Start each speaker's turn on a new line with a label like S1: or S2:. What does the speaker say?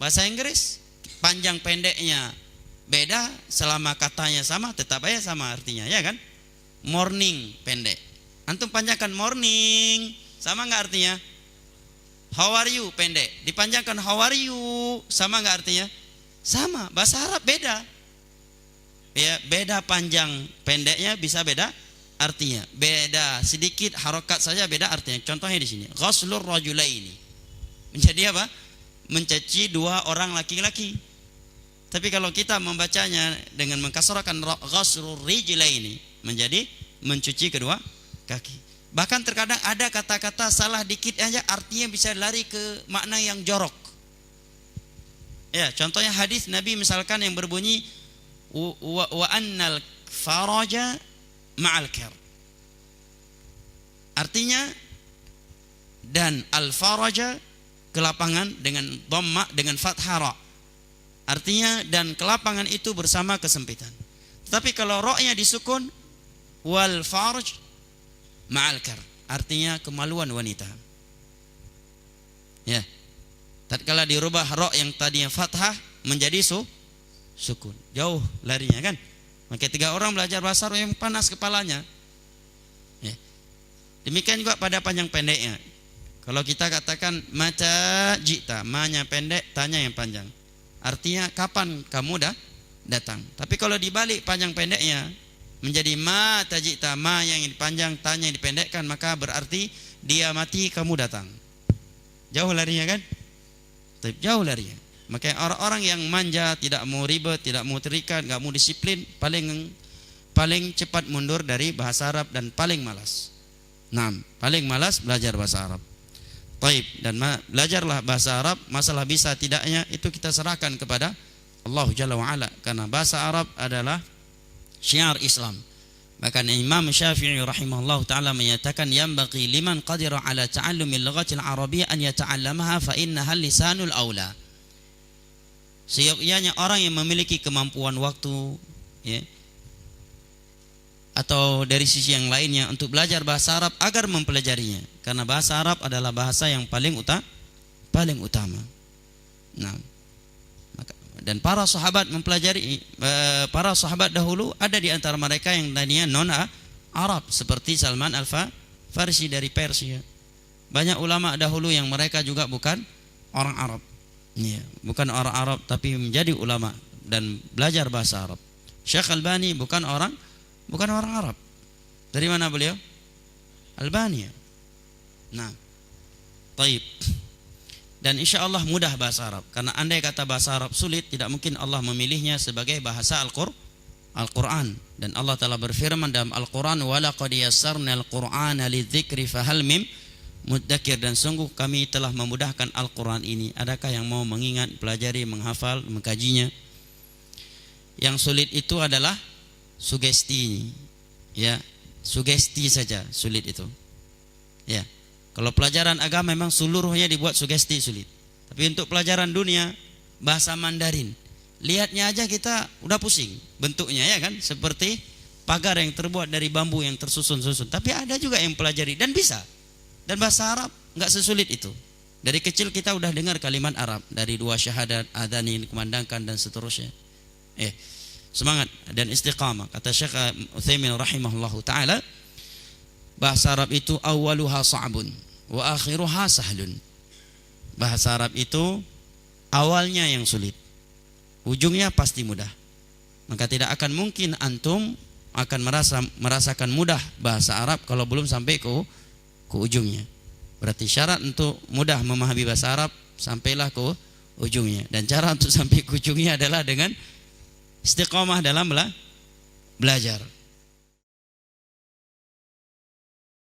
S1: Bahasa Inggris panjang pendeknya beda, selama katanya sama tetap aja sama artinya, ya kan? Morning pendek, antum panjangkan morning, sama nggak artinya? How are you pendek, dipanjangkan how are you, sama nggak artinya? Sama. Bahasa Arab beda, ya, beda panjang pendeknya bisa beda artinya, beda sedikit harokat saja beda artinya. Contohnya di sini, ghaslur rajulaini, menjadi apa? Mencuci dua orang laki-laki. Tapi kalau kita membacanya dengan mengkasrahkan ghaslur rijlaini, menjadi mencuci kedua kaki. Bahkan terkadang ada kata-kata salah dikit aja artinya bisa lari ke makna yang jorok. Ya, contohnya hadis Nabi misalkan yang berbunyi wa annal faraja ma'al kar. Artinya dan al faraja kelapangan dengan dhamma dengan fathah ra. Artinya dan kelapangan itu bersama kesempitan. Tetapi kalau ra-nya disukun wal farj ma'al kar, artinya kemaluan wanita. Ya. Tatkala dirubah ra yang tadinya fathah menjadi sukun, jauh larinya kan. Maka 3 orang belajar bahasa Arab yang panas kepalanya. Ya. Demikian juga pada panjang pendeknya. Kalau kita katakan mata jita, ma-nya pendek, tanya yang panjang. Artinya kapan kamu datang. Tapi kalau dibalik panjang pendeknya menjadi ma tajita, ma yang dipanjang, tanya yang dipendekkan, maka berarti dia mati kamu datang. Jauh larinya kan? Jauh larinya. Makanya orang-orang yang manja, tidak mau ribet, tidak mau terikat, enggak mau disiplin, paling cepat mundur dari bahasa Arab dan paling malas. Nah, paling malas belajar bahasa Arab. Taib, dan belajarlah bahasa Arab. Masalah bisa tidaknya itu kita serahkan kepada Allah Jalla wa Ala, karena bahasa Arab adalah syiar Islam. Bahkan Imam Syafi'i rahimahullah ta'ala menyatakan yanbaghi liman qadira ala ta'allumil lughatil arabiyyah an yata'allamaha fa innaha lisanul aula. Seyogyanya orang yang memiliki kemampuan waktu, ya, atau dari sisi yang lainnya untuk belajar bahasa Arab agar mempelajarinya, karena bahasa Arab adalah bahasa yang paling utama. Nah, dan para sahabat mempelajari, para sahabat dahulu ada di antara mereka yang tadinya non Arab seperti Salman Al-Farisi dari Persia. Banyak ulama dahulu yang mereka juga bukan orang Arab, ya, bukan orang Arab tapi menjadi ulama dan belajar bahasa Arab. Syekh Albani bukan orang Arab. Dari mana beliau? Albania. Nah, taib. Dan insya Allah mudah bahasa Arab. Karena andai kata bahasa Arab sulit, tidak mungkin Allah memilihnya sebagai bahasa Al-Quran. Dan Allah telah berfirman dalam Al-Quran, وَلَقَدْ يَسَّرْنَا الْقُرْآنَ لِلذِّكْرِ فَهَلْ مِمْ مُدَّكِرْ. Dan sungguh kami telah memudahkan Al-Quran ini. Adakah yang mau mengingat, pelajari, menghafal, mengkajinya? Yang sulit itu adalah sugesti, ya, sugesti saja sulit itu, ya. Kalau pelajaran agama memang seluruhnya dibuat sugesti sulit. Tapi untuk pelajaran dunia, bahasa Mandarin, lihatnya aja kita udah pusing bentuknya, ya kan, seperti pagar yang terbuat dari bambu yang tersusun-susun. Tapi ada juga yang pelajari dan bisa. Dan bahasa Arab nggak sesulit itu. Dari kecil kita udah dengar kalimat Arab, dari 2 syahadat, adzan yang dikumandangkan dan seterusnya. Semangat dan istiqamah. Kata Syekh Utsaimin rahimahullahu taala, bahasa Arab itu awaluha sa'bun wa akhiruha sahlun. Bahasa Arab itu awalnya yang sulit, ujungnya pasti mudah. Maka tidak akan mungkin antum akan merasakan mudah bahasa Arab kalau belum sampai ke ujungnya. Berarti syarat untuk mudah memahami bahasa Arab, sampailah ke ujungnya. Dan cara untuk sampai ke ujungnya adalah dengan istiqamah dalam belajar.